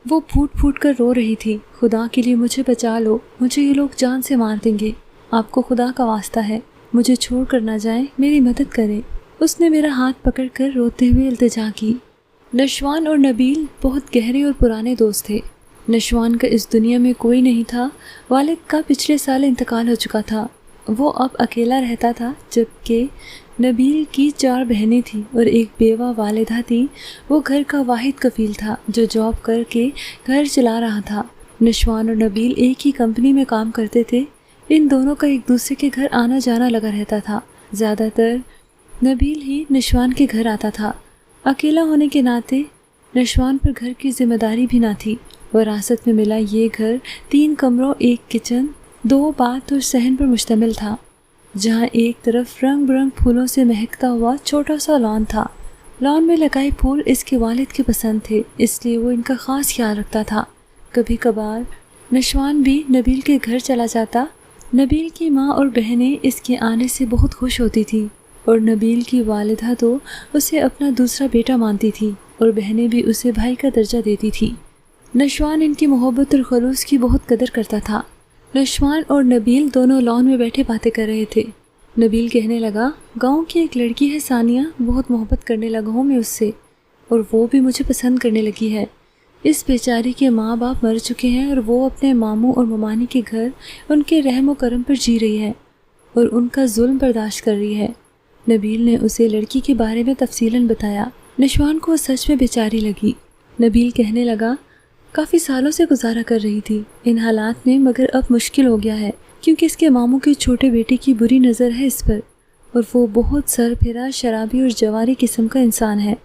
वो फूट फूट कर रो रही थी, खुदा के लिए मुझे बचा लो, मुझे ये लोग जान से मार देंगे, आपको खुदा का वास्ता है, मुझे छोड़ कर ना जाएं, मेरी मदद करें। उसने मेरा हाथ पकड़कर रोते हुए इल्तिजा की। नशवान और नबील बहुत गहरे और पुराने दोस्त थे। नशवान का इस दुनिया में कोई नहीं था, वालिद का पिछले साल इंतकाल हो चुका था। वो अब अकेला रहता था, जबकि नबील की 4 बहनें थीं और एक बेवा वालिदा थी। वो घर का वाहिद कफील था जो जॉब करके घर चला रहा था। नशवान और नबील एक ही कंपनी में काम करते थे। इन दोनों का एक दूसरे के घर आना जाना लगा रहता था। ज़्यादातर नबील ही नशवान के घर आता था। अकेला होने के नाते नशवान पर घर की जिम्मेदारी भी ना थी। विरासत में मिला ये घर 3 कमरों, 1 किचन, 2 बाथ और सहन पर मुश्तमिल था, जहाँ एक तरफ रंग बिरंग फूलों से महकता हुआ छोटा सा लॉन था। लॉन में लगाए फूल इसके वालिद के पसंद थे, इसलिए वो इनका ख़ास ख्याल रखता था। कभी कभार नशवान भी नबील के घर चला जाता। नबील की माँ और बहनें इसके आने से बहुत खुश होती थी और नबील की वालिदा तो उसे अपना दूसरा बेटा मानती थी और बहनें भी उसे भाई का दर्जा देती थी। नशवान इनकी मोहब्बत और खलूस की बहुत कदर करता था। नशवान और नबील दोनों लॉन में बैठे बातें कर रहे थे। नबील कहने लगा, गांव की एक लड़की है सानिया, बहुत मोहब्बत करने लगा हूँ मैं उससे और वो भी मुझे पसंद करने लगी है। इस बेचारी के माँ बाप मर चुके हैं और वो अपने मामू और ममानी के घर उनके रहम व करम पर जी रही है और उनका जुल्म बर्दाश्त कर रही है। नबील ने उसे लड़की के बारे में तफसीलन बताया। नशवान को सच में बेचारी लगी। नबील कहने लगा, काफ़ी सालों से गुजारा कर रही थी इन हालात में, मगर अब मुश्किल हो गया है क्योंकि इसके मामू के छोटे बेटे की बुरी नज़र है इस पर और वो बहुत सरफिरा, शराबी और जवारी किस्म का इंसान है,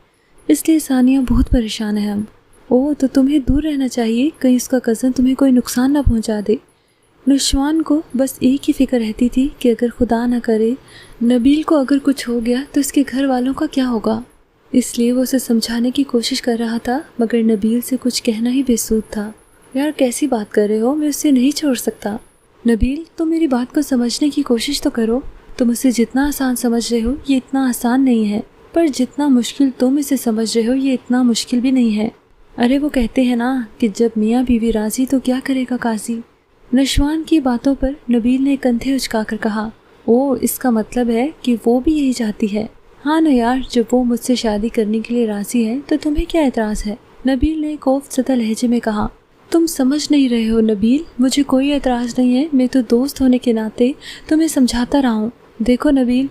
इसलिए सानिया बहुत परेशान है। हम ओह, तो तुम्हें दूर रहना चाहिए, कहीं उसका कज़न तुम्हें कोई नुकसान ना पहुंचा दे। नशवान को बस एक ही फ़िक्र रहती थी कि अगर खुदा ना करे नबील को अगर कुछ हो गया तो इसके घर वालों का क्या होगा। इसलिए वो उसे समझाने की कोशिश कर रहा था, मगर नबील से कुछ कहना ही बेसूद था। यार कैसी बात कर रहे हो, मैं उससे नहीं छोड़ सकता। नबील, तुम मेरी बात को समझने की कोशिश तो करो। तुम उसे जितना आसान समझ रहे हो ये इतना आसान नहीं है, पर जितना मुश्किल तुम इसे समझ रहे हो ये इतना मुश्किल भी नहीं है। अरे वो कहते हैं ना कि जब मियाँ बीवी राजी तो क्या करेगा काजी। नशवान की बातों पर नबील ने कंधे उचकाकर कहा, ओह, इसका मतलब है कि वो भी यही चाहती है। हाँ ना यार, जब वो मुझसे शादी करने के लिए राजी है तो तुम्हें क्या एतराज़ है। नबील ने खौफज़दा लहजे में कहा, तुम समझ नहीं रहे हो नबील, मुझे कोई एतराज़ नहीं है, मैं तो दोस्त होने के नाते तुम्हें समझाता रहा हूँ। देखो नबील,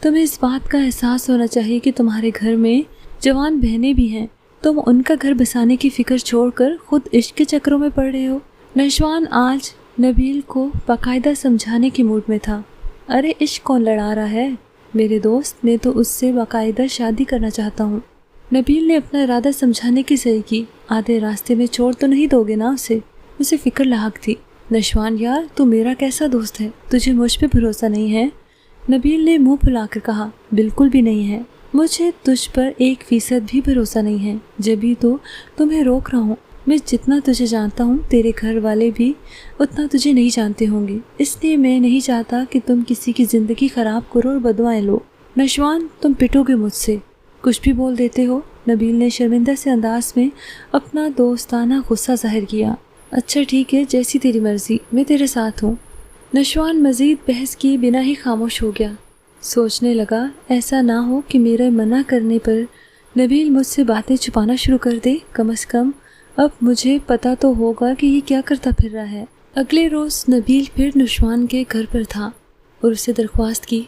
तुम्हें इस बात का एहसास होना चाहिए कि तुम्हारे घर में जवान बहनें भी हैं। तुम उनका घर बसाने की फ़िक्र छोड़कर खुद इश्क के चक्रों में पड़ रहे हो। नशवान आज नबील को बाकायदा समझाने के मूड में था। अरे इश्क कौन लड़ा रहा है मेरे दोस्त, मैं तो उससे बाकायदा शादी करना चाहता हूँ। नबील ने अपना इरादा समझाने की सही की। आधे रास्ते में छोड़ तो नहीं दोगे ना उसे फ़िक्र लाक थी। नशवान यार, तू मेरा कैसा दोस्त है, तुझे मुझ पे भरोसा नहीं है। नबील ने मुंह फुलाकर कहा, बिल्कुल भी नहीं है, मुझे तुझ पर 1% भी भरोसा नहीं है, जब भी तो तुम्हें रोक रहा हूँ। मैं जितना तुझे जानता हूँ तेरे घर वाले भी उतना तुझे नहीं जानते होंगे, इसलिए मैं नहीं चाहता कि तुम किसी की ज़िंदगी ख़राब करो और बदुआएं लो। नशवान, तुम पिटोगे मुझसे, कुछ भी बोल देते हो। नबील ने शर्मिंदा से अंदाज में अपना दोस्ताना गुस्सा ज़ाहिर किया। अच्छा ठीक है, जैसी तेरी मर्ज़ी, मैं तेरे साथ हूँ। नशवान मज़ीद बहस किए बिना ही खामोश हो गया। सोचने लगा, ऐसा ना हो कि मेरे मना करने पर नबील मुझसे बातें छुपाना शुरू कर दे। कम से कम अब मुझे पता तो होगा कि ये क्या करता फिर रहा है। अगले रोज़ नबील फिर नशवान के घर पर था और उससे दरख्वास्त की,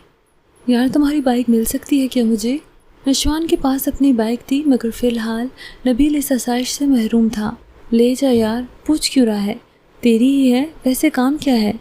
यार तुम्हारी बाइक मिल सकती है क्या मुझे। नशवान के पास अपनी बाइक थी, मगर फ़िलहाल नबील इस आसाइश से महरूम था। ले जा यार, पूछ क्यों रहा है, तेरी ही है, वैसे काम क्या है।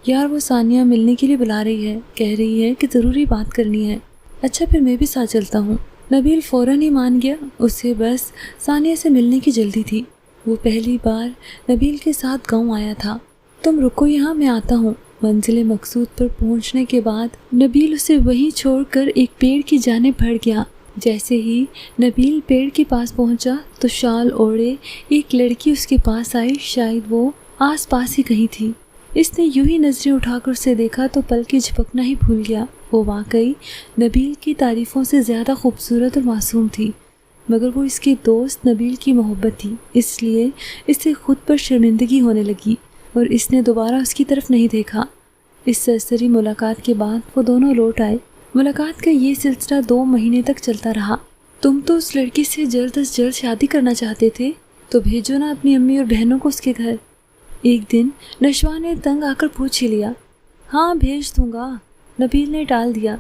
यार वो सानिया मिलने के लिए बुला रही है, कह रही है कि ज़रूरी बात करनी है। अच्छा फिर मैं भी साथ चलता हूँ। नबील फ़ौरन ही मान गया, उसे बस सानिया से मिलने की जल्दी थी। वो पहली बार नबील के साथ गांव आया था। तुम रुको यहाँ, मैं आता हूँ। मंजिल मकसूद पर पहुँचने के बाद नबील उसे वहीं छोड़कर एक पेड़ की जानिब बढ़ गया। जैसे ही नबील पेड़ के पास पहुँचा तो शाल ओढ़े एक लड़की उसके पास आई। शायद वो आस पास ही कहीं थी। इसने यूं ही नज़रें उठाकर उसे देखा तो पल की झपकना ही भूल गया। वो वाकई नबील की तारीफ़ों से ज़्यादा खूबसूरत और मासूम थी। मगर वो इसके दोस्त नबील की मोहब्बत थी, इसलिए इसे खुद पर शर्मिंदगी होने लगी और इसने दोबारा उसकी तरफ नहीं देखा। इस सरसरी मुलाकात के बाद वो दोनों लौट आए। मुलाकात का ये सिलसिला 2 महीने तक चलता रहा। तुम तो उस लड़की से जल्द अज जल्द शादी करना चाहते थे, तो भेजो ना अपनी अम्मी और बहनों को उसके घर। एक दिन नशवा ने तंग आकर पूछ ही लिया। हाँ भेज दूंगा, नबील ने टाल दिया।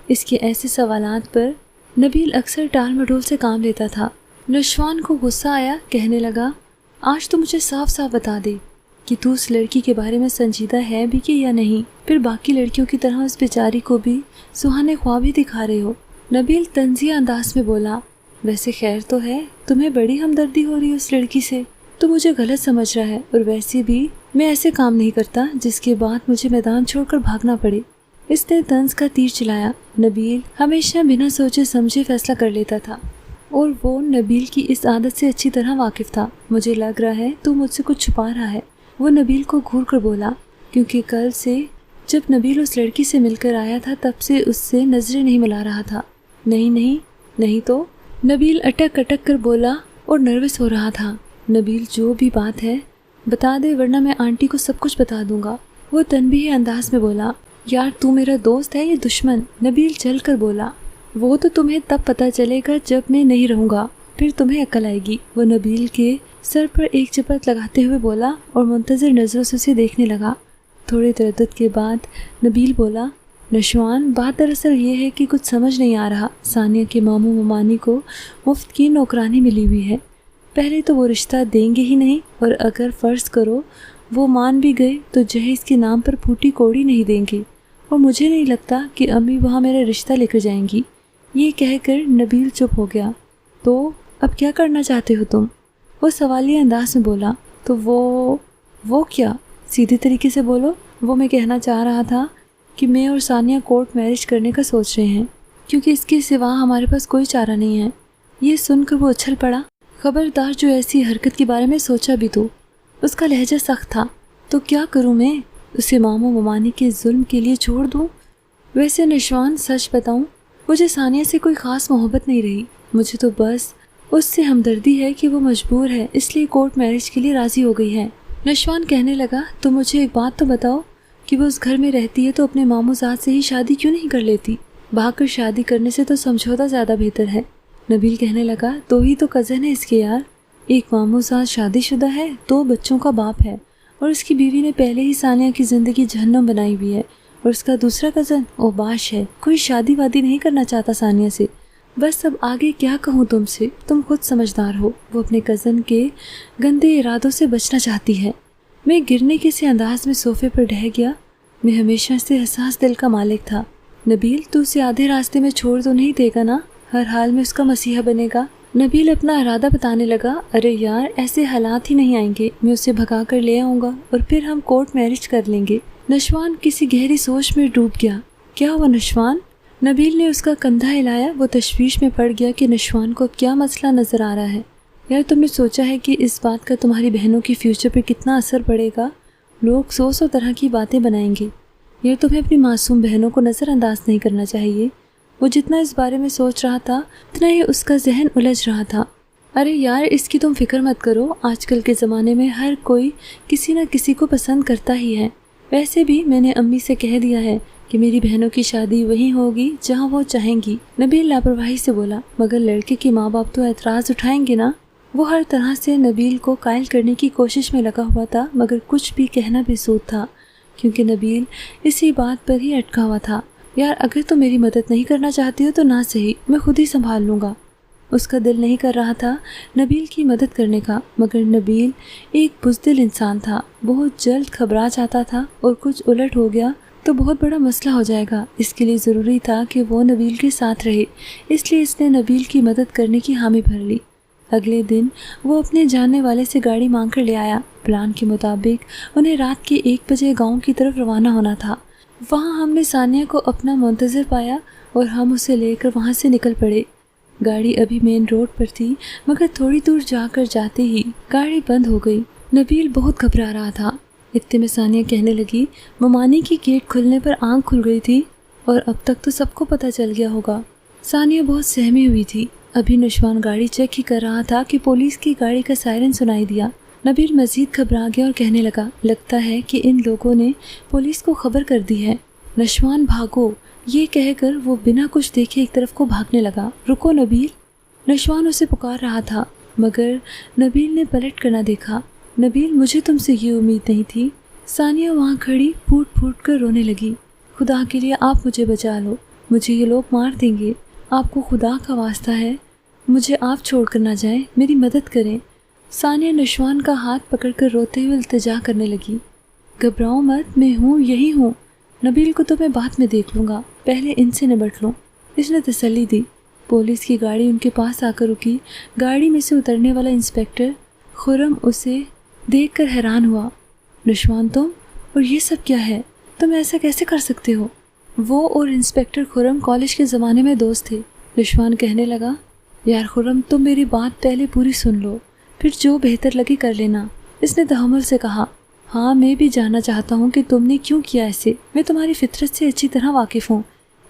इसके ऐसे सवालात पर नबील अक्सर टाल मटोल से काम लेता था। नशवान को गुस्सा आया, कहने लगा, आज तो मुझे साफ साफ बता दे कि तू उस लड़की के बारे में संजीदा है भी कि या नहीं, फिर बाकी लड़कियों की तरह उस बेचारी को भी सुहाने ख्वाब ही दिखा रहे हो। नबील तंजिया अंदाज में बोला, वैसे खैर तो है, तुम्हें बड़ी हमदर्दी हो रही है उस लड़की से, तो मुझे गलत समझ रहा है, और वैसे भी मैं ऐसे काम नहीं करता जिसके बाद मुझे मैदान छोड़कर भागना पड़े। इसने तंज का तीर चलाया। नबील हमेशा बिना सोचे समझे फैसला कर लेता था और वो नबील की इस आदत से अच्छी तरह वाकिफ था। मुझे लग रहा है तू मुझसे कुछ छुपा रहा है, वो नबील को घूर कर बोला, क्योंकि कल से जब नबील उस लड़की से मिलकर आया था तब से उससे नजरें नहीं मिला रहा था। नहीं नहीं नहीं तो नबील अटक अटक कर बोला और नर्वस हो रहा था। नबील जो भी बात है बता दे, वरना मैं आंटी को सब कुछ बता दूंगा। वो तनबीह अंदाज में बोला, यार तू मेरा दोस्त है या दुश्मन? नबील चल कर बोला, वो तो तुम्हें तब पता चलेगा जब मैं नहीं रहूँगा, फिर तुम्हें अक्ल आएगी। वो नबील के सर पर एक चपत लगाते हुए बोला और मुंतज़िर नज़रों से उसे देखने लगा। थोड़े तरद्दुद के बाद नबील बोला, नशवान, बात दरअसल ये है कि कुछ समझ नहीं आ रहा। सानिया के मामू ममानी को मुफ्त की नौकरानी मिली हुई है। पहले तो वो रिश्ता देंगे ही नहीं, और अगर फ़र्ज़ करो वो मान भी गए तो जहेज़ के नाम पर फूटी कौड़ी नहीं देंगे, और मुझे नहीं लगता कि अम्मी वहाँ मेरा रिश्ता लेकर जाएंगी। ये कहकर नबील चुप हो गया। तो अब क्या करना चाहते हो तुम? वो सवालिया अंदाज में बोला। तो वो क्या? सीधे तरीके से बोलो। वो मैं कहना चाह रहा था कि मैं और सानिया कोर्ट मैरिज करने का सोच रहे हैं, क्योंकि इसके सिवा हमारे पास कोई चारा नहीं है। ये सुनकर वो उछल पड़ा। खबरदार जो ऐसी हरकत के बारे में सोचा भी तो। उसका लहजा सख्त था। तो क्या करूँ मैं? उसे मामू ममानी के जुल्म के लिए छोड़ दूँ? वैसे नशवान, सच बताऊँ, मुझे सानिया से कोई ख़ास मोहब्बत नहीं रही। मुझे तो बस उससे हमदर्दी है कि वो मजबूर है, इसलिए कोर्ट मैरिज के लिए राज़ी हो गई है। नशवान कहने लगा, तो मुझे एक बात तो बताओ कि वो उस घर में रहती है तो अपने मामूज़ाद से ही शादी क्यों नहीं कर लेती? भागकर शादी करने से तो समझौता ज़्यादा बेहतर है। नबील कहने लगा, 2 ही तो कज़न है इसके यार। एक मामूज़ाद शादीशुदा है, 2 बच्चों का बाप है, और उसकी बीवी ने पहले ही सानिया की ज़िंदगी जहन्नम बनाई हुई है। और उसका दूसरा कज़न ओबाश है, कोई शादी वादी नहीं करना चाहता सानिया से। बस अब आगे क्या कहूँ तुमसे, तुम खुद समझदार हो। वो अपने कज़न के गंदे इरादों से बचना चाहती है। मैं गिरने के से अंदाज में सोफे पर ढह गया। मैं हमेशा से हसास दिल का मालिक था। नबील, तू उसे आधे रास्ते में छोड़ तो नहीं देगा ना? हर हाल में उसका मसीहा बनेगा। नबील अपना इरादा बताने लगा। अरे यार, ऐसे हालात ही नहीं आएंगे। मैं उसे भगा कर ले आऊँगा और फिर हम कोर्ट मैरिज कर लेंगे। नशवान किसी गहरी सोच में डूब गया। क्या हुआ नशवान? नबील ने उसका कंधा हिलाया। वो तशवीश में पड़ गया कि नशवान को क्या मसला नज़र आ रहा है। यार, तुमने सोचा है कि इस बात का तुम्हारी बहनों की फ्यूचर पर कितना असर पड़ेगा? लोग 100 तरह की बातें बनाएंगे। यार, तुम्हें अपनी मासूम बहनों को नज़रअंदाज नहीं करना चाहिए। वो जितना इस बारे में सोच रहा था उतना ही उसका जहन उलझ रहा था। अरे यार, इसकी तुम फिक्र मत करो। आजकल के ज़माने में हर कोई किसी न किसी को पसंद करता ही है। वैसे भी मैंने अम्मी से कह दिया है कि मेरी बहनों की शादी वहीं होगी जहाँ वो चाहेंगी। नबील लापरवाही से बोला, मगर लड़के के माँ बाप तो एतराज़ उठाएंगे ना? वो हर तरह से नबील को कायल करने की कोशिश में लगा हुआ था, मगर कुछ भी कहना बेसूद था, क्योंकि नबील इसी बात पर ही अटका हुआ था। यार, अगर तुम मेरी मदद नहीं करना चाहती हो तो ना सही, मैं खुद ही संभाल लूँगा। उसका दिल नहीं कर रहा था नबील की मदद करने का, मगर नबील एक बुज़दिल इंसान था। बहुत जल्द घबरा जाता था और कुछ उलट हो गया तो बहुत बड़ा मसला हो जाएगा। इसके लिए ज़रूरी था कि वो नबील के साथ रहे, इसलिए इसने नबील की मदद करने की हामी भर ली। अगले दिन वो अपने जानने वाले से गाड़ी मांग कर ले आया। प्लान के मुताबिक उन्हें रात के 1 बजे गाँव की तरफ रवाना होना था। वहाँ हमने सानिया को अपना मुंतज़िर पाया और हम उसे लेकर वहाँ से निकल पड़े। गाड़ी अभी मेन रोड पर थी, मगर थोड़ी दूर जाकर जाते ही गाड़ी बंद हो गई। नबील बहुत घबरा रहा था। इतने में सानिया कहने लगी, ममानी की गेट खुलने पर आँख खुल गई थी और अब तक तो सबको पता चल गया होगा। सानिया बहुत सहमी हुई थी। ابھی نشوان گاڑی چیک ہی کر رہا تھا کہ پولیس کی گاڑی کا سائرن سنائی دیا۔ نبیل مزید گھبرا گیا اور کہنے لگا، لگتا ہے کہ ان لوگوں نے پولیس کو خبر کر دی ہے۔ نشوان بھاگو، یہ کہہ کر وہ بنا کچھ دیکھے ایک طرف کو بھاگنے لگا۔ رکو نبیل، نشوان اسے پکار رہا تھا مگر نبیل نے پلٹ کر نہ دیکھا۔ نبیل، مجھے تم سے یہ امید نہیں تھی۔ ثانیہ وہاں کھڑی پھوٹ پھوٹ کر رونے لگی۔ خدا کے لیے آپ مجھے بچا لو، مجھے یہ لوگ مار دیں گے، آپ کو خدا کا واسطہ ہے، مجھے آپ چھوڑ کر نہ جائیں، میری مدد کریں۔ ثانیہ نشوان کا ہاتھ پکڑ کر روتے ہوئے التجا کرنے لگی۔ گھبراؤ مت، میں ہوں، یہی ہوں، نبیل کو تو میں بعد میں دیکھ لوں گا، پہلے ان سے نبٹ لوں، اس نے تسلی دی۔ پولیس کی گاڑی ان کے پاس آ کر رکی۔ گاڑی میں سے اترنے والا انسپکٹر خرم اسے دیکھ کر حیران ہوا۔ نشوان، تم؟ اور یہ سب کیا ہے؟ تم ایسا کیسے کر سکتے ہو؟ وہ اور انسپکٹر خرم کالج کے زمانے میں دوست تھے۔ نشوان کہنے لگا، یار خرم، تم میری بات پہلے پوری سن لو، پھر جو بہتر لگے کر لینا۔ اس نے تحمل سے کہا، ہاں میں بھی جاننا چاہتا ہوں کہ تم نے کیوں کیا ایسے، میں تمہاری فطرت سے اچھی طرح واقف ہوں،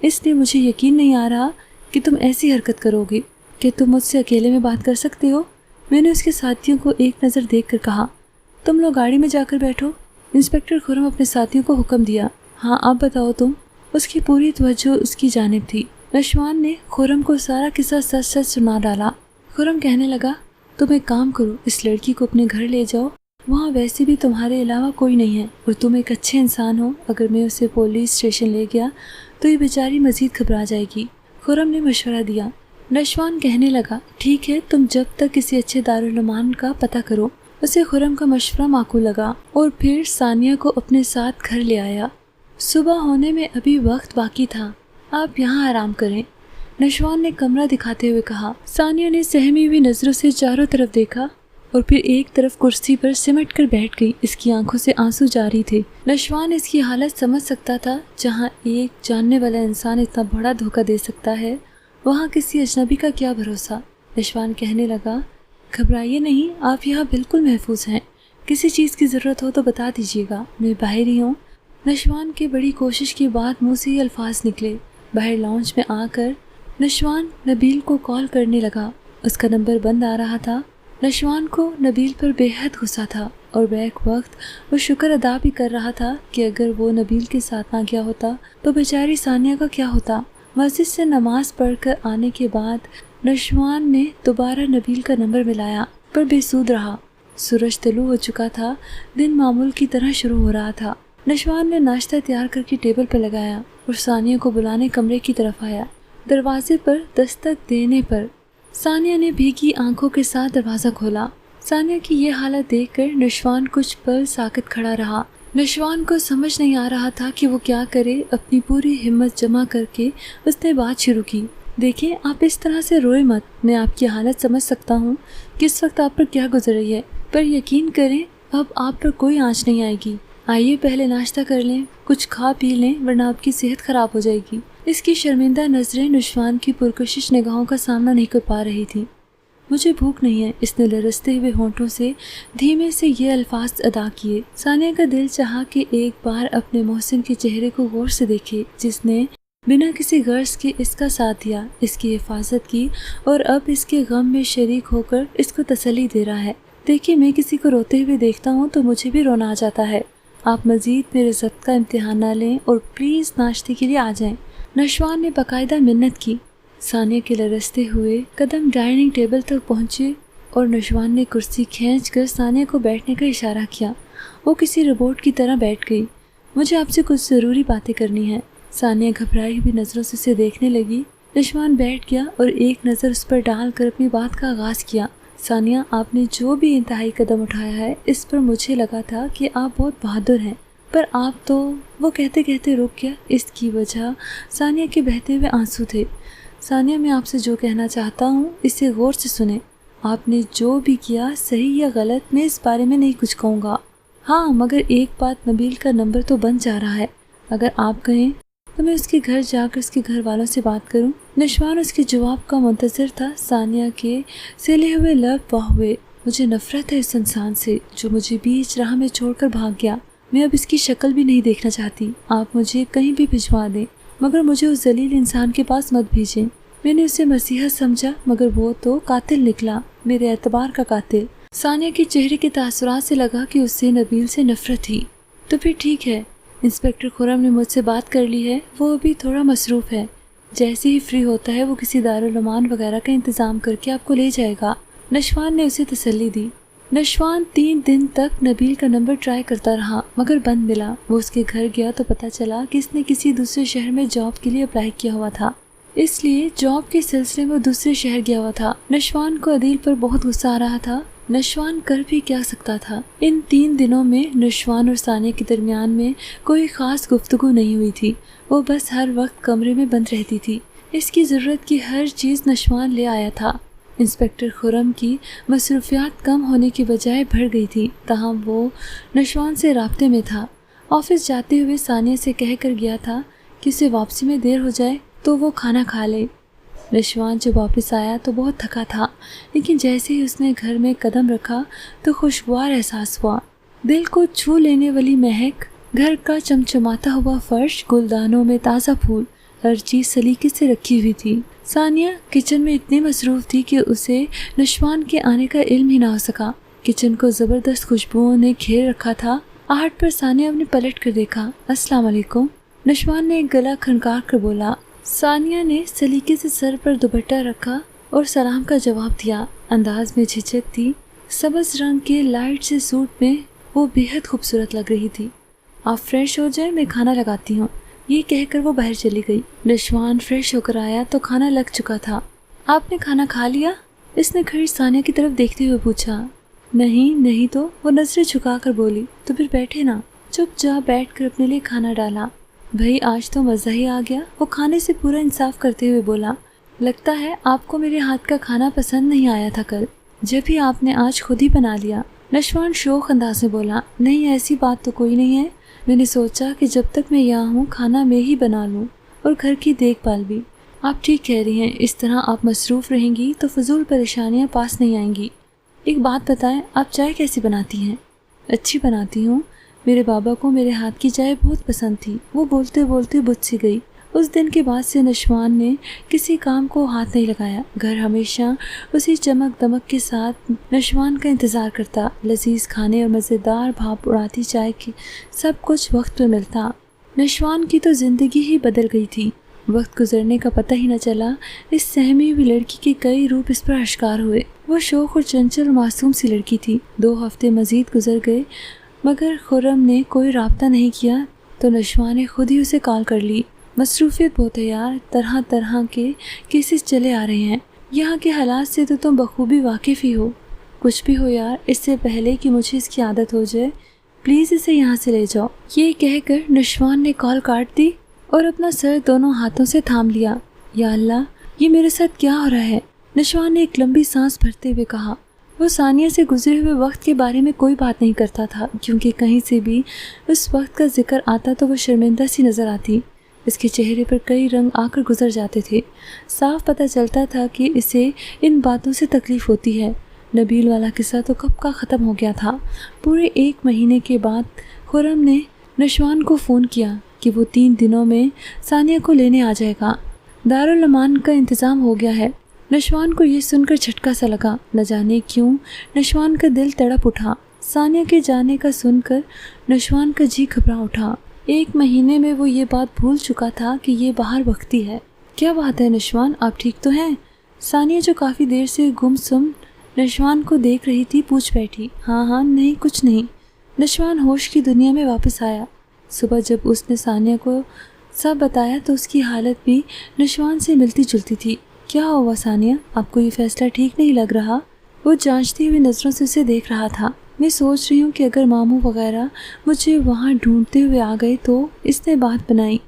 اس لیے مجھے یقین نہیں آ رہا کہ تم ایسی حرکت کرو گے۔ کہ تم مجھ سے اکیلے میں بات کر سکتے ہو؟ میں نے اس کے ساتھیوں کو ایک نظر دیکھ کر کہا، تم لوگ گاڑی میں جا کر بیٹھو۔ انسپکٹر خرم اپنے ساتھیوں کو حکم دیا۔ ہاں اب بتاؤ تم۔ اس کی پوری توجہ اس کی جانب تھی۔ نشوان نے خرم کو سارا قصہ سچ سچ سنا ڈالا۔ خرم کہنے لگا، تم ایک کام کرو، اس لڑکی کو اپنے گھر لے جاؤ، وہاں ویسے بھی تمہارے علاوہ کوئی نہیں ہے اور تم ایک اچھے انسان ہو، اگر میں اسے پولیس اسٹیشن لے گیا تو یہ بیچاری مزید گھبرا جائے گی۔ خرم نے مشورہ دیا۔ نشوان کہنے لگا، ٹھیک ہے، تم جب تک کسی اچھے دارالعلوم کا پتہ کرو۔ اسے خرم کا مشورہ معقول لگا اور پھر ثانیہ کو اپنے ساتھ گھر لے آیا۔ صبح ہونے میں ابھی وقت باقی تھا، آپ یہاں آرام کریں، نشوان نے کمرہ دکھاتے ہوئے کہا۔ ثانیہ نے سہمی ہوئی نظروں سے چاروں طرف دیکھا اور پھر ایک طرف کرسی پر سمٹ کر بیٹھ گئی۔ اس کی آنکھوں سے آنسو جاری تھے۔ نشوان اس کی حالت سمجھ سکتا تھا، جہاں ایک جاننے والا انسان اتنا بڑا دھوکہ دے سکتا ہے، وہاں کسی اجنبی کا کیا بھروسہ۔ نشوان کہنے لگا، گھبرائیے نہیں، آپ یہاں بالکل محفوظ ہیں، کسی چیز کی ضرورت ہو تو بتا دیجیے گا، میں باہر ہی ہوں۔ نشوان کی بڑی کوشش کے بعد منہ سے یہ الفاظ نکلے۔ باہر لاؤنج میں آ کر نشوان نبیل کو کال کرنے لگا۔ اس کا نمبر بند آ رہا تھا۔ نشوان کو نبیل پر بے حد غصہ تھا اور بیک وقت وہ شکر ادا بھی کر رہا تھا کہ اگر وہ نبیل کے ساتھ نہ گیا ہوتا تو بیچاری ثانیہ کا کیا ہوتا۔ مسجد سے نماز پڑھ کر آنے کے بعد نشوان نے دوبارہ نبیل کا نمبر ملایا پر بے سود رہا۔ سورج طلوع ہو چکا تھا، دن معمول کی طرح شروع ہو رہا تھا۔ نشوان نے ناشتہ تیار کر کے ٹیبل پر لگایا اور ثانیہ کو بلانے کمرے کی طرف آیا۔ دروازے پر دستک دینے پر ثانیہ نے بھیگی آنکھوں کے ساتھ دروازہ کھولا۔ ثانیہ کی یہ حالت دیکھ کر نشوان کچھ پل ساکت کھڑا رہا۔ نشوان کو سمجھ نہیں آ رہا تھا کہ وہ کیا کرے۔ اپنی پوری ہمت جمع کر کے اس نے بات شروع کی، دیکھیں آپ اس طرح سے روئے مت، میں آپ کی حالت سمجھ سکتا ہوں کہ اس وقت آپ پر کیا گزر رہی ہے، پر یقین کریں اب آپ پر کوئی آنچ نہیں آئے گی۔ آئیے پہلے ناشتہ کر لیں، کچھ کھا پی لیں ورنہ آپ کی صحت خراب ہو جائے گی۔ اس کی شرمندہ نظریں نشوان کی پرکشش نگاہوں کا سامنا نہیں کر پا رہی تھی۔ مجھے بھوک نہیں ہے، اس نے لرزتے ہوئے ہونٹوں سے دھیمے سے یہ الفاظ ادا کیے۔ ثانیہ کا دل چاہا کہ ایک بار اپنے محسن کے چہرے کو غور سے دیکھے، جس نے بنا کسی غرض کے اس کا ساتھ دیا، اس کی حفاظت کی اور اب اس کے غم میں شریک ہو کر اس کو تسلی دے رہا ہے۔ دیکھیے میں کسی کو روتے ہوئے دیکھتا ہوں تو مجھے بھی رونا آ جاتا ہے۔ آپ مزید میرے ضبط کا امتحان نہ لیں اور پلیز ناشتے کے لیے آ جائیں۔ نشوان نے باقاعدہ منت کی۔ ثانیہ کے لرزتے ہوئے قدم ڈائننگ ٹیبل تک پہنچے اور نشوان نے کرسی کھینچ کر ثانیہ کو بیٹھنے کا اشارہ کیا۔ وہ کسی روبوٹ کی طرح بیٹھ گئی۔ مجھے آپ سے کچھ ضروری باتیں کرنی ہیں۔ ثانیہ گھبرائی ہوئی نظروں سے اسے دیکھنے لگی۔ نشوان بیٹھ گیا اور ایک نظر اس پر ڈال کر اپنی بات کا آغاز کیا۔ ثانیہ، آپ نے جو بھی انتہائی قدم اٹھایا ہے اس پر مجھے لگا تھا کہ آپ بہت بہادر ہیں، پر آپ تو… وہ کہتے کہتے رک گیا۔ اس کی وجہ ثانیہ کے بہتے ہوئے آنسو تھے۔ ثانیہ، میں آپ سے جو کہنا چاہتا ہوں اسے غور سے سنیں۔ آپ نے جو بھی کیا صحیح یا غلط میں اس بارے میں نہیں کچھ کہوں گا، ہاں مگر ایک بات، نبیل کا نمبر تو بند جا رہا ہے، اگر آپ کہیں تو میں اس کے گھر جا کر اس کے گھر والوں سے بات کروں۔ نشوان اس کے جواب کا منتظر تھا۔ ثانیہ کے سلے ہوئے لب واہ ہوئے۔ مجھے نفرت ہے اس انسان سے جو مجھے بیچ راہ میں چھوڑ کر بھاگ گیا۔ میں اب اس کی شکل بھی نہیں دیکھنا چاہتی۔ آپ مجھے کہیں بھی بھجوا دیں مگر مجھے اس ذلیل انسان کے پاس مت بھیجیں۔ मैंने उसे मसीहा समझा मगर वो तो कातिल निकला, मेरे एतबार का कातिल। सानिया के चेहरे के तासुरात से लगा कि उससे नबील से नफरत थी। तो फिर ठीक है, इंस्पेक्टर खुरम ने मुझसे बात कर ली है, वो अभी थोड़ा मसरूफ़ है। जैसे ही फ्री होता है वो किसी दारुल अमान वगैरह का इंतज़ाम करके आपको ले जाएगा। नशवान ने उसे तसल्ली दी। नशवान 3 दिन तक नबील का नंबर ट्राई करता रहा मगर बंद मिला। वो उसके घर गया तो पता चला कि इसने किसी दूसरे शहर में जॉब के लिए अप्लाई किया हुआ था, इसलिए जॉब के सिलसिले में वो दूसरे शहर गया हुआ था। नशवान को अदील पर बहुत गुस्सा आ रहा था। नशवान कर भी क्या सकता था। इन 3 दिनों में नशवान और सानिया के दरमियान में कोई ख़ास गुफ्तगू नहीं हुई थी। वो बस हर वक्त कमरे में बंद रहती थी। इसकी ज़रूरत की हर चीज़ नशवान ले आया था। इंस्पेक्टर खुरम की मसरूफियात कम होने की बजाय बढ़ गई थी, ताहम वो नशवान से राब्ते में था। ऑफिस जाते हुए सानिया से कह कर गया था कि उसे वापसी में देर हो जाए तो वो खाना खा ले। नशवान जब वापस आया तो बहुत थका था, लेकिन जैसे ही उसने घर में कदम रखा तो खुशगवार एहसास हुआ। दिल को छू लेने वाली महक, घर का चमचमाता हुआ फर्श, गुलदानों में ताज़ा फूल, हर चीज़ सलीके से रखी हुई थी। सानिया किचन में इतनी मसरूफ़ थी कि उसे नशवान के आने का इल्म ही ना हो सका। किचन को ज़बरदस्त खुशबुओं ने घेर रखा था। आहट पर सानिया ने पलट कर देखा। अस्सलाम वालेकुम, नशवान ने गला खनकार कर बोला। सानिया ने सलीके से सर पर दुपट्टा रखा और सलाम का जवाब दिया। अंदाज में झिझक थी। सब्ज़ रंग के लाइट से सूट में वो बेहद खूबसूरत लग रही थी। आप फ्रेश हो जाए, मैं खाना लगाती हूँ, ये कहकर वो बाहर चली गई। नशवान फ्रेश होकर आया तो खाना लग चुका था। आपने खाना खा लिया? इसने खड़ी सानिया की तरफ देखते हुए पूछा। नहीं तो वो नजरें झुका कर बोली। तो फिर बैठे ना। चुपचाप बैठकर अपने लिए खाना डाला। भाई आज तो मज़ा ही आ गया, वो खाने से पूरा इंसाफ करते हुए बोला। लगता है आपको मेरे हाथ का खाना पसंद नहीं आया था कल, जब भी आपने आज खुद ही बना लिया। नशवान शौक अंदाज में बोला। नहीं, ऐसी बात तो कोई नहीं है। मैंने सोचा कि जब तक मैं यहाँ हूँ खाना मैं ही बना लूँ और घर की देखभाल भी। आप ठीक कह रही हैं, इस तरह आप मसरूफ़ रहेंगी तो फजूल परेशानियाँ पास नहीं आएंगी। एक बात बताएं, आप चाय कैसी बनाती हैं? अच्छी बनाती हूँ, मेरे बाबा को मेरे हाथ की चाय बहुत पसंद थी। वो बोलते बोलते बुझ सी गई। उस दिन के बाद से नशवान ने किसी काम को हाथ नहीं लगाया। घर हमेशा उसी चमक दमक के साथ नशवान का इंतज़ार करता। लजीज खाने और मज़ेदार भाप उड़ाती चाय की सब कुछ वक्त पर मिलता। नशवान की तो ज़िंदगी ही बदल गई थी। वक्त गुजरने का पता ही न चला। इस सहमी हुई लड़की के कई रूप इस पर आश्कार हुए। वो शौक और चंचल मासूम सी लड़की थी। 2 हफ्ते मज़ीद गुजर गए मगर खुरम ने कोई राब्ता नहीं किया तो नशवान ने खुद ही उसे कॉल कर ली। मसरूफियत बहुत है यार, तरह तरह के केसेस चले आ रहे हैं। यहाँ के हालात से तो तुम बखूबी वाकिफ़ ही हो। कुछ भी हो यार, इससे पहले कि मुझे इसकी आदत हो जाए, प्लीज़ इसे यहाँ से ले जाओ। ये कहकर नशवान ने कॉल काट दी और अपना सर दोनों हाथों से थाम लिया। या अल्लाह, ये मेरे साथ क्या हो रहा है? नशवान ने एक लंबी सांस भरते हुए कहा। वो सानिया से गुजरे हुए वक्त के बारे में कोई बात नहीं करता था, क्योंकि कहीं से भी उस वक्त का जिक्र आता तो वो शर्मिंदा सी नज़र आती। इसके चेहरे पर कई रंग आकर गुजर जाते थे। साफ पता चलता था कि इसे इन बातों से तकलीफ़ होती है। नबील वाला किस्सा तो कब का ख़त्म हो गया था। पूरे 1 महीने के बाद खुरम ने नशवान को फ़ोन किया कि वो 3 दिनों में सानिया को लेने आ जाएगा। दारुल अमान का इंतज़ाम हो गया है। नशवान को ये सुनकर झटका सा लगा। न जाने क्यों नशवान का दिल तड़प उठा। सानिया के जाने का सुनकर नशवान का जी घबरा उठा। 1 महीने में वो ये बात भूल चुका था कि ये बाहर वक्ती है। क्या बात है नशवान, आप ठीक तो हैं? सानिया जो काफ़ी देर से गुमसुम नशवान को देख रही थी पूछ बैठी। हाँ, नहीं कुछ नहीं। नशवान होश की दुनिया में वापस आया। सुबह जब उसने सानिया को सब बताया तो उसकी हालत भी नशवान से मिलती जुलती थी। क्या हुआ सानिया, आपको ये फैसला ठीक नहीं लग रहा? वो जांचती हुई नज़रों से उसे देख रहा था। मैं सोच रही हूँ कि अगर मामू वगैरह मुझे वहाँ ढूंढते हुए आ गए तो। इसने बात बनाई।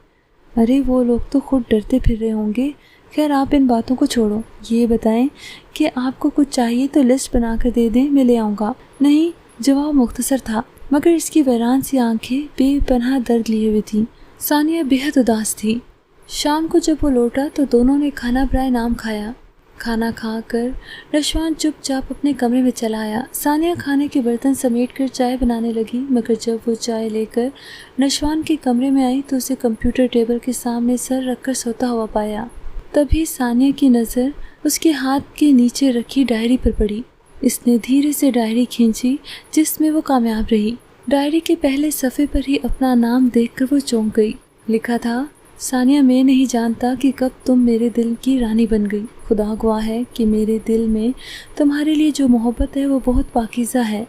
अरे वो लोग तो खुद डरते फिर रहे होंगे। खैर आप इन बातों को छोड़ो, ये बताएं कि आपको कुछ चाहिए तो लिस्ट बना कर दे दें, मैं ले आऊँगा। नहीं, जवाब मुख्तसर था मगर इसकी वैरान सी आंखें बेपनाह दर्द लिए हुई थीं। सानिया बेहद उदास थी। शाम को जब वो लौटा तो दोनों ने खाना बराए नाम खाया। खाना खाकर नशवान चुपचाप अपने कमरे में चला आया। सानिया खाने के बर्तन समेटकर चाय बनाने लगी, मगर जब वो चाय लेकर नशवान के कमरे में आई तो उसे कंप्यूटर टेबल के सामने सर रखकर सोता हुआ पाया। तभी सानिया की नज़र उसके हाथ के नीचे रखी डायरी पर पड़ी। इसने धीरे से डायरी खींची जिसमें वो कामयाब रही। डायरी के पहले सफ़े पर ही अपना नाम देखकर वो चौंक गई। लिखा था, सानिया, मैं नहीं जानता कि कब तुम मेरे दिल की रानी बन गई। खुदा गवाह है कि मेरे दिल में तुम्हारे लिए जो मोहब्बत है वो बहुत पाकीज़ा है।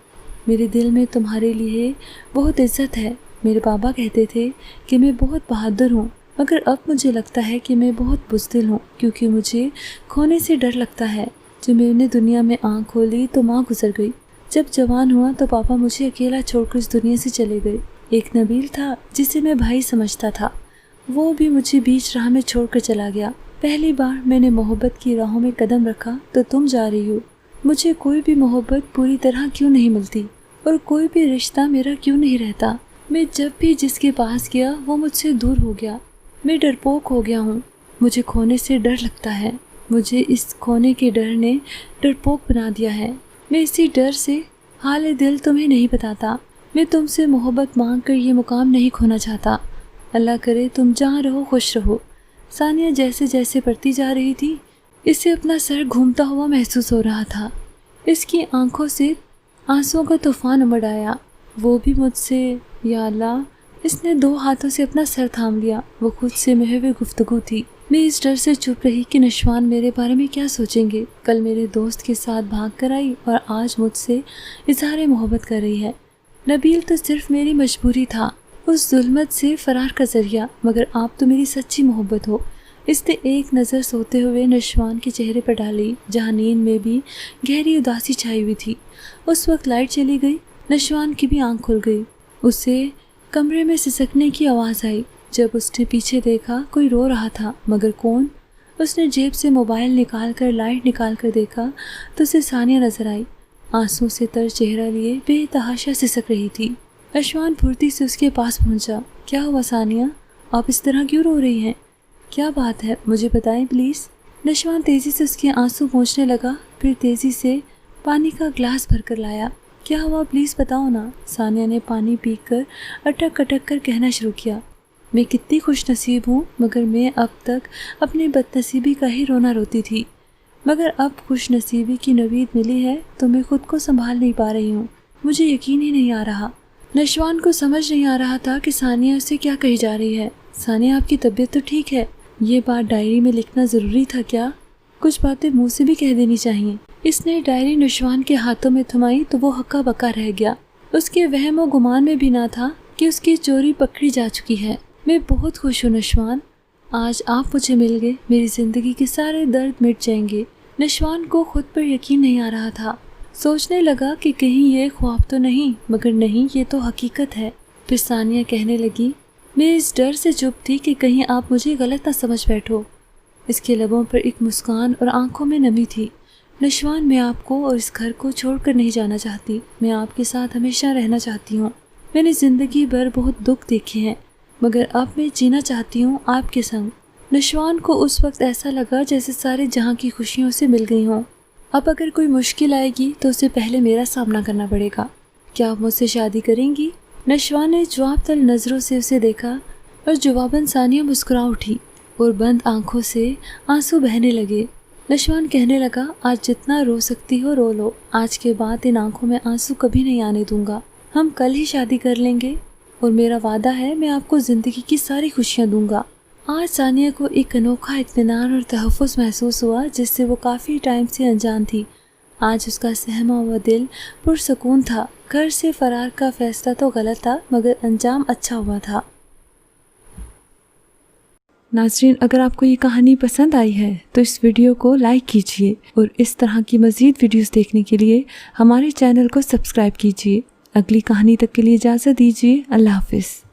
मेरे दिल में तुम्हारे लिए बहुत इज्जत है। मेरे पापा कहते थे कि मैं बहुत बहादुर हूँ, मगर अब मुझे लगता है कि मैं बहुत बुज़दिल हूँ, क्योंकि मुझे खोने से डर लगता है। जब मैंने दुनिया में आँख खोली तो माँ गुजर गई। जब जवान हुआ तो पापा मुझे अकेला छोड़कर इस दुनिया से चले गए। एक नबील था जिसे मैं भाई समझता था, वो भी मुझे बीच राह में छोड़कर चला गया। पहली बार मैंने मोहब्बत की राहों में कदम रखा तो तुम जा रही हो। मुझे कोई भी मोहब्बत पूरी तरह क्यों नहीं मिलती और कोई भी रिश्ता मेरा क्यों नहीं रहता। मैं जब भी जिसके पास गया वो मुझसे दूर हो गया। मैं डरपोक हो गया हूँ। मुझे खोने से डर लगता है। मुझे इस खोने के डर ने डरपोक बना दिया है। मैं इसी डर से हाल दिल तुम्हें नहीं बताता। मैं तुमसे मोहब्बत मांग कर ये मुकाम नहीं खोना चाहता। अल्लाह करे तुम जहाँ रहो खुश रहो। सानिया जैसे जैसे बढ़ती जा रही थी, इसे अपना सर घूमता हुआ महसूस हो रहा था। इसकी आंखों से आंसुओं का तूफान उमड़ आया। वो भी मुझसे, या अल्लाह। इसने 2 हाथों से अपना सर थाम लिया। वो खुद से महवे गुफ्तगू थी। मैं इस डर से चुप रही कि नशवान मेरे बारे में क्या सोचेंगे। कल मेरे दोस्त के साथ भाग कर आई और आज मुझसे इजहार मोहब्बत कर रही है। नबील तो सिर्फ मेरी मजबूरी था, उस जुल्मत से फरार का जरिया, मगर आप तो मेरी सच्ची मोहब्बत हो। इसने एक नज़र सोते हुए नशवान के चेहरे पर डाली, जहाँ नींद में भी गहरी उदासी छाई हुई थी। उस वक्त लाइट चली गई। नशवान की भी आंख खुल गई। उसे कमरे में सिसकने की आवाज़ आई। जब उसने पीछे देखा कोई रो रहा था, मगर कौन? उसने जेब से मोबाइल निकाल कर लाइट निकाल कर देखा तो उसे सानिया नजर आई। आंसू से तर चेहरा लिए बेतहाशा सिसक रही थी। नशवान फुर्ती से उसके पास पहुंचा। क्या हुआ सानिया, आप इस तरह क्यों रो रही हैं? क्या बात है, मुझे बताएं प्लीज़। नशवान तेज़ी से उसके आंसू पोंछने लगा, फिर तेज़ी से पानी का ग्लास भर कर लाया। क्या हुआ, प्लीज़ बताओ ना। सानिया ने पानी पीकर अटक अटक कर कहना शुरू किया। मैं कितनी खुश नसीब हूँ, मगर मैं अब तक अपनी बदनसीबी का ही रोना रोती थी, मगर अब खुश नसीबी की नवीद मिली है तो मैं खुद को संभाल नहीं पा रही हूँ। मुझे यकीन ही नहीं आ रहा। नशवान को समझ नहीं आ रहा था कि सानिया उसे क्या कही जा रही है। सानिया, आपकी तबीयत तो ठीक है? ये बात डायरी में लिखना ज़रूरी था क्या? कुछ बातें मुँह से भी कह देनी चाहिए। इसने डायरी नशवान के हाथों में थमाई तो वो हक्का बक्का रह गया। उसके वहम और गुमान में भी ना था कि उसकी चोरी पकड़ी जा चुकी है। मैं बहुत खुश हूँ नशवान, आज आप मुझे मिल गए। मेरी ज़िंदगी के सारे दर्द मिट जाएंगे। नशवान को खुद पर यकीन नहीं आ रहा था। सोचने लगा कि कहीं ये ख्वाब तो नहीं, मगर नहीं, ये तो हकीकत है। फिर सानिया कहने लगी, मैं इस डर से चुप थी कि कहीं आप मुझे गलत ना समझ बैठो। इसके लबों पर एक मुस्कान और आंखों में नमी थी। नशवान, मैं आपको और इस घर को छोड़कर नहीं जाना चाहती। मैं आपके साथ हमेशा रहना चाहती हूँ। मैंने ज़िंदगी भर बहुत दुख देखे हैं, मगर अब मैं जीना चाहती हूँ आपके संग। नशवान को उस वक्त ऐसा लगा जैसे सारे जहाँ की खुशियों से मिल गई हों। अब अगर कोई मुश्किल आएगी तो उसे पहले मेरा सामना करना पड़ेगा। क्या आप मुझसे शादी करेंगी? नशवान ने जवाब तल नज़रों से उसे देखा और जवाबन सानिया मुस्कुरा उठी और बंद आंखों से आंसू बहने लगे। नशवान कहने लगा, आज जितना रो सकती हो रो लो। आज के बाद इन आंखों में आंसू कभी नहीं आने दूंगा। हम कल ही शादी कर लेंगे और मेरा वादा है मैं आपको ज़िंदगी की सारी खुशियाँ दूंगा। आज सानिया को एक अनोखा इत्मीनान और तहफ़्फ़ुज़ महसूस हुआ जिससे वो काफ़ी टाइम से अनजान थी। आज उसका सहमा हुआ दिल पुरसकून था। घर से फरार का फैसला तो गलत था, मगर अंजाम अच्छा हुआ था। नाज़रीन, अगर आपको ये कहानी पसंद आई है तो इस वीडियो को लाइक कीजिए और इस तरह की मज़ीद वीडियोस देखने के लिए हमारे चैनल को सब्सक्राइब कीजिए। अगली कहानी तक के लिए इजाज़त दीजिए। अल्लाह हाफ़िज़।